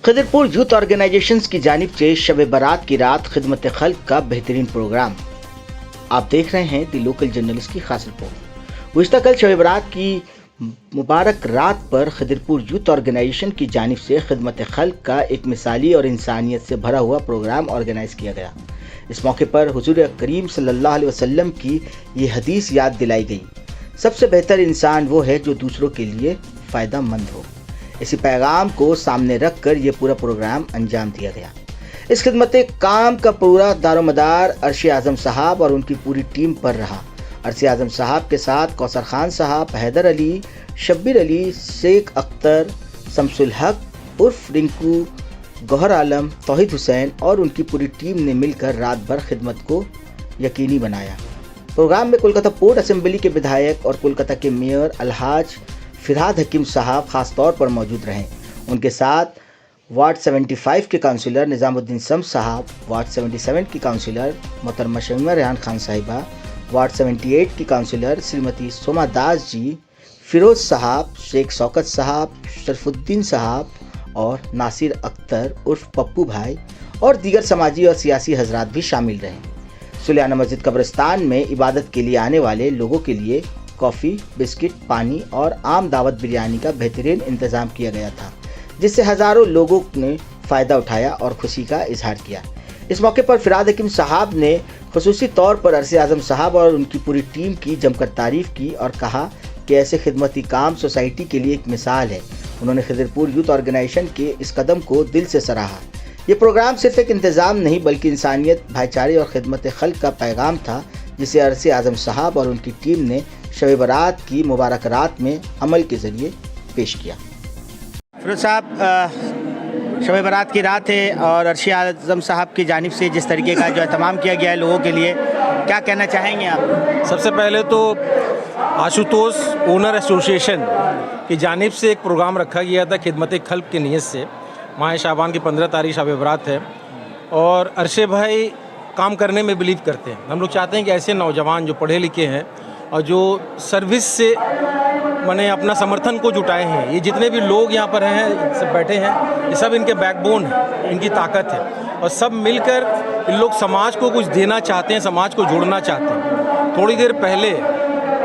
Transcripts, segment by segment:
Khidirpur youth organisations की जानिब से शब बारात की रात खिदमत खल्क का बेहतरीन प्रोग्राम। आप देख रहे हैं दी लोकल जर्नलिस्ट की खास रिपोर्ट। गुज़िश्ता कल शब बारात की मुबारक रात पर खिदरपुर यूथ ऑर्गेनाइजेशन की जानिब से खिदमत खल्क का एक मिसाली और इंसानियत से भरा हुआ प्रोग्राम ऑर्गेनाइज किया गया। इस मौके पर हुजूर करीम सल्लल्लाहु अलैहि वसल्लम की ये हदीस याद दिलाई गई, सबसे बेहतर इंसान वो है जो दूसरों के लिए फ़ायदा मंद हो। इसी पैगाम को सामने रख कर ये पूरा प्रोग्राम अंजाम दिया गया। इस खिदमत काम का पूरा दारोमदार अर्श आज़म साहब और उनकी पूरी टीम पर रहा। अर्श आज़म साहब के साथ कौसर खान साहब, हैदर अली, शब्बीर अली, शेख अख्तर, शमसुल हक उर्फ रिंकू, गौहर आलम, तौहीद हुसैन और उनकी पूरी टीम ने मिलकर रात भर खिदमत को यकीनी बनाया। प्रोग्राम में कोलकाता पोर्ट असेंबली के विधायक और कोलकाता के मेयर अलहाज फिरहाद हकीम साहब खास तौर पर मौजूद रहे। उनके साथ वार्ड 75 के काउंसिलर निज़ामुद्दीन शम्स साहब, वार्ड 77 की काउंसिलर मोहतरमा शमीमा रेहान खान साहिबा, वार्ड 78 की काउंसिलर श्रीमती सोमा दास जी, फिरोज़ साहब, शेख शौकत साहब, शरफुद्दीन साहब और नासिर अख्तर उर्फ पप्पू भाई और दीगर समाजी और सियासी हजरात भी शामिल रहे। सुलेयाना मस्जिद कब्रिस्तान में इबादत के लिए आने वाले लोगों के लिए कॉफ़ी, बिस्किट, पानी और आम दावत बिरयानी का बेहतरीन इंतज़ाम किया गया था, जिससे हज़ारों लोगों ने फ़ायदा उठाया और खुशी का इजहार किया। इस मौके पर फिरहाद हकीम साहब ने खुसूसी तौर पर अर्श आज़म साहब और उनकी पूरी टीम की जमकर तारीफ़ की और कहा कि ऐसे खिदमती काम सोसाइटी के लिए एक मिसाल है। उन्होंने खिदरपुर यूथ ऑर्गेनाइजेशन के इस कदम को दिल से सराहा। ये प्रोग्राम सिर्फ एक इंतज़ाम नहीं बल्कि इंसानियत, भाईचारे और खिदमत खल्क का पैगाम था, जिसे अर्श आज़म साहब और उनकी टीम ने शब बारात की मुबारक रात में अमल के ज़रिए पेश किया। फिरोज़ साहब, शब बारात की रात है और अर्श आज़म साहब की जानिब से जिस तरीके का जो एहतमाम किया गया है लोगों के लिए, क्या कहना चाहेंगे आप? सबसे पहले तो आशुतोष ओनर एसोसिएशन की जानिब से एक प्रोग्राम रखा गया था खिदमत खल्क की नीयत से। माह शाबान की 15 तारीख शब बारात है और अरशे भाई काम करने में बिलीव करते हैं। हम लोग चाहते हैं कि ऐसे नौजवान जो पढ़े लिखे हैं और जो सर्विस से माने अपना समर्थन को जुटाए हैं, ये जितने भी लोग यहाँ पर हैं, सब बैठे हैं, ये सब इनके बैकबोन है, इनकी ताकत है और सब मिलकर इन लोग समाज को कुछ देना चाहते हैं, समाज को जोड़ना चाहते हैं। थोड़ी देर पहले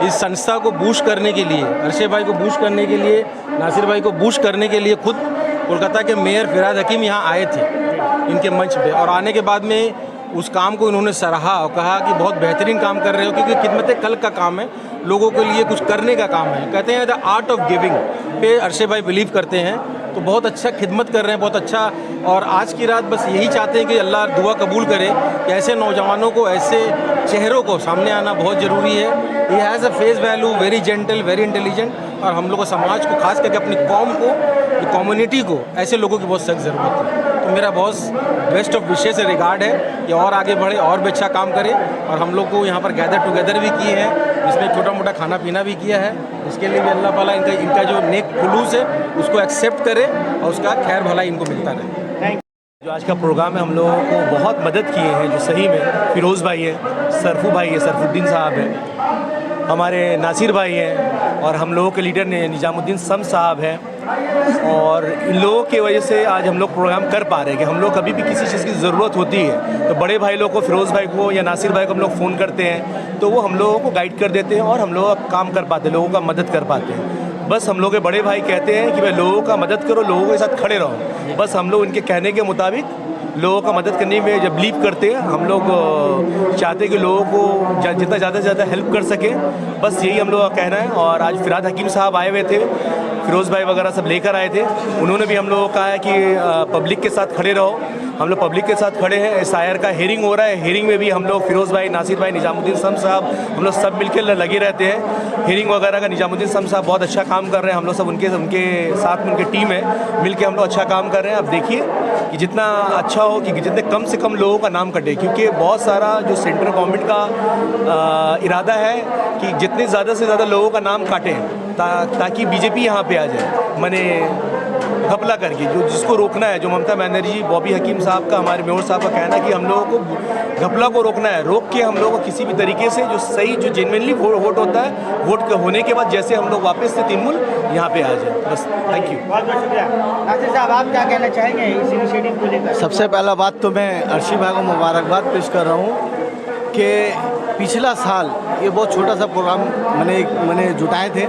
इस संस्था को बूस्ट करने के लिए, अरशे भाई को बूस्ट करने के लिए, नासिर भाई को बूस्ट करने के लिए खुद कोलकाता के मेयर फिरहाद हकीम यहाँ आए थे इनके मंच पे और आने के बाद में उस काम को इन्होंने सराहा और कहा कि बहुत बेहतरीन काम कर रहे हो, क्योंकि खिदमत खल्क का काम है, लोगों के लिए कुछ करने का काम है। कहते हैं द आर्ट ऑफ गिविंग पे अरशे भाई बिलीव करते हैं, तो बहुत अच्छा खिदमत कर रहे हैं, बहुत अच्छा। और आज की रात बस यही चाहते हैं कि अल्लाह दुआ कबूल करे कि ऐसे नौजवानों को, ऐसे चेहरों को सामने आना बहुत ज़रूरी है। He has a face value, very gentle, very intelligent और हम लोग को समाज को, खास करके अपनी कौम को, कम्युनिटी को ऐसे लोगों की बहुत सख्त ज़रूरत है। तो मेरा बहुत बेस्ट ऑफ विशेष से रिगार्ड है कि और आगे बढ़े और भी अच्छा काम करें। और हम लोग को यहाँ पर गैदर टुगेदर भी किए हैं, जिसमें छोटा मोटा खाना पीना भी किया है। इसके लिए भी अल्लाह ताला इनका जो नेक खुलूस है उसको एक्सेप्ट करे और उसका खैर भला इनको मिलता रहे। जो आज का प्रोग्राम है, हम लोगों को बहुत मदद किए हैं, जो सही में फिरोज़ भाई है, सरफू भाई है, सरफुद्दीन साहब है, हमारे नासिर भाई हैं और हम लोगों के लीडर ने निज़ामुद्दीन शम्स साहब हैं। और इन लोगों की वजह से आज हम लोग प्रोग्राम कर पा रहे हैं कि हम लोग कभी भी किसी चीज़ की ज़रूरत होती है तो बड़े भाई लोग को, फिरोज़ भाई को या नासिर भाई को हम लोग फ़ोन करते हैं तो वो हम लोगों को गाइड कर देते हैं और हम लोग काम कर पाते हैं, लोगों का मदद कर पाते हैं। बस हम लोग के बड़े भाई कहते हैं कि भाई लोगों का मदद करो, लोगों के साथ खड़े रहो। बस हम लोग उनके कहने के मुताबिक लोगों का मदद करने में जब बिलीव करते हैं, हम लोग चाहते हैं कि लोगों को जितना ज़्यादा से ज़्यादा हेल्प कर सकें। बस यही हम लोग का कहना है। और आज फिरहाद हकीम साहब आए हुए थे, फिरोज़ भाई वगैरह सब लेकर आए थे, उन्होंने भी हम लोगों को कहा है कि पब्लिक के साथ खड़े रहो। हम लोग पब्लिक के साथ खड़े हैं। SIR का हेयरिंग हो रहा है, हेयरिंग में भी हम लोग फिरोज़ भाई, नासिर भाई, निज़ामुद्दीन शम्स साहब, हम लोग सब मिलकर लगे रहते हैं। हेयरिंग वगैरह का निज़ामुद्दीन शम्स साहब बहुत अच्छा काम कर रहे हैं, हम लोग सब उनके साथ में उनकी टीम है, मिलकर हम लोग अच्छा काम कर रहे हैं। अब देखिए कि जितना अच्छा हो कि जितने कम से कम लोगों का नाम कटे, क्योंकि बहुत सारा जो सेंट्रल गवर्नमेंट का इरादा है कि जितने ज़्यादा से ज़्यादा लोगों का नाम काटें ताकि BJP यहाँ पे आ जाए। माने घपला करके, जो जिसको रोकना है, जो ममता बनर्जी, बॉबी हकीम साहब का, हमारे मेयर साहब का कहना है कि हम लोगों को घपला को रोकना है, रोक के हम लोगों को किसी भी तरीके से जो सही, जो जेन्युइनली वोट होता है, वोट होने के बाद जैसे हम लोग वापस से तृणमूल यहाँ पे आ जाए। बस, थैंक यू। बहुत बहुत शुक्रिया। नासिर साहब, आप क्या कहना चाहेंगे इस इनिशिएटिव को लेकर? सबसे पहला बात तो मैं अर्शी भाई को मुबारकबाद पेश कर रहा हूँ कि पिछला साल ये बहुत छोटा सा प्रोग्राम मैंने जुटाए थे।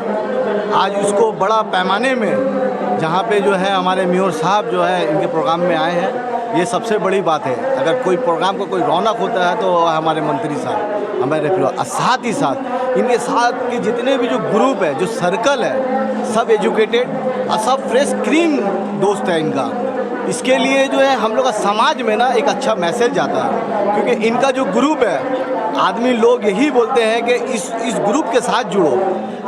आज उसको बड़ा पैमाने में जहाँ पे जो है हमारे मेयर साहब जो है इनके प्रोग्राम में आए हैं, ये सबसे बड़ी बात है। अगर कोई प्रोग्राम को कोई रौनक होता है तो हमारे मंत्री साहब, हमारे साथ ही साथ इनके साथ के जितने भी जो ग्रुप है, जो सर्कल है, सब एजुकेटेड और सब फ्रेश क्रीम दोस्त है इनका। इसके लिए जो है हम लोग का समाज में ना एक अच्छा मैसेज जाता है, क्योंकि इनका जो ग्रुप है, आदमी लोग यही बोलते हैं कि इस ग्रुप के साथ जुड़ो।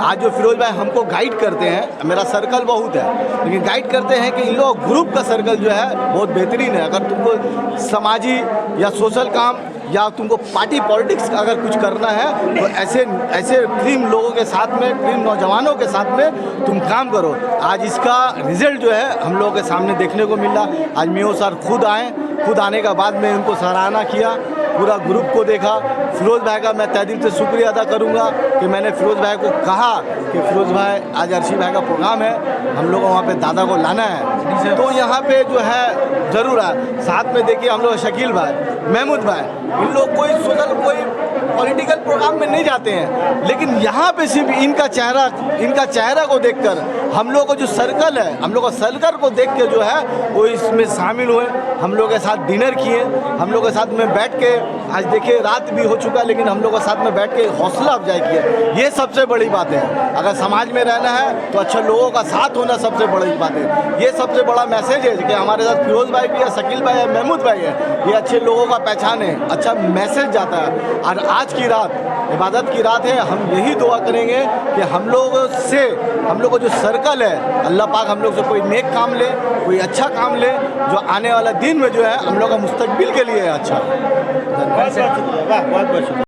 आज जो फिरोज भाई हमको गाइड करते हैं, मेरा सर्कल बहुत है लेकिन गाइड करते हैं कि इन लोग ग्रुप का सर्कल जो है बहुत बेहतरीन है। अगर तुमको समाजी या सोशल काम या तुमको पार्टी पॉलिटिक्स अगर कुछ करना है तो ऐसे क्रीम लोगों के साथ में, क्रीम नौजवानों के साथ में तुम काम करो। आज इसका रिजल्ट जो है हम लोगों के सामने देखने को मिला। आज मेयर सर खुद आने के बाद में उनको सराहना किया, पूरा ग्रुप को देखा। फिरोज भाई का मैं तहे दिल से शुक्रिया अदा करूंगा कि मैंने फिरोज भाई को कहा कि फिरोज भाई आज अर्शी भाई का प्रोग्राम है, हम लोग को वहाँ पे दादा को लाना है, तो यहाँ पे जो है ज़रूर है। साथ में देखिए हम लोग शकील भाई, महमूद भाई, इन लोग कोई सोशल कोई पॉलिटिकल प्रोग्राम में नहीं जाते हैं, लेकिन यहाँ पे सिर्फ इनका चेहरा को देखकर हम लोग को जो सर्कल है, हम लोग का सर्कल को देख के जो है वो इसमें शामिल हुए। हम लोग के साथ डिनर किए, हम लोग के साथ में बैठ के, आज देखिए रात भी हो चुका लेकिन हम लोग के साथ में बैठ के हौसला अफजाई किया। ये सबसे बड़ी बात है। अगर समाज में रहना है तो अच्छे लोगों का साथ होना सबसे बड़ी बात है। ये सबसे बड़ा मैसेज है कि हमारे साथ फिरोज भाई भी है, शकील भाई है, महमूद भाई है, ये अच्छे लोगों का पहचान है, अच्छा मैसेज जाता है। और आज की रात इबादत की रात है, हम यही दुआ करेंगे कि हम लोग को जो सर्कल है, अल्लाह पाक हम लोग से कोई नेक काम ले, कोई अच्छा काम ले, जो आने वाला दिन में जो है हम लोग का मुस्तकबिल के लिए है अच्छा। बहुत बहुत शुक्रिया।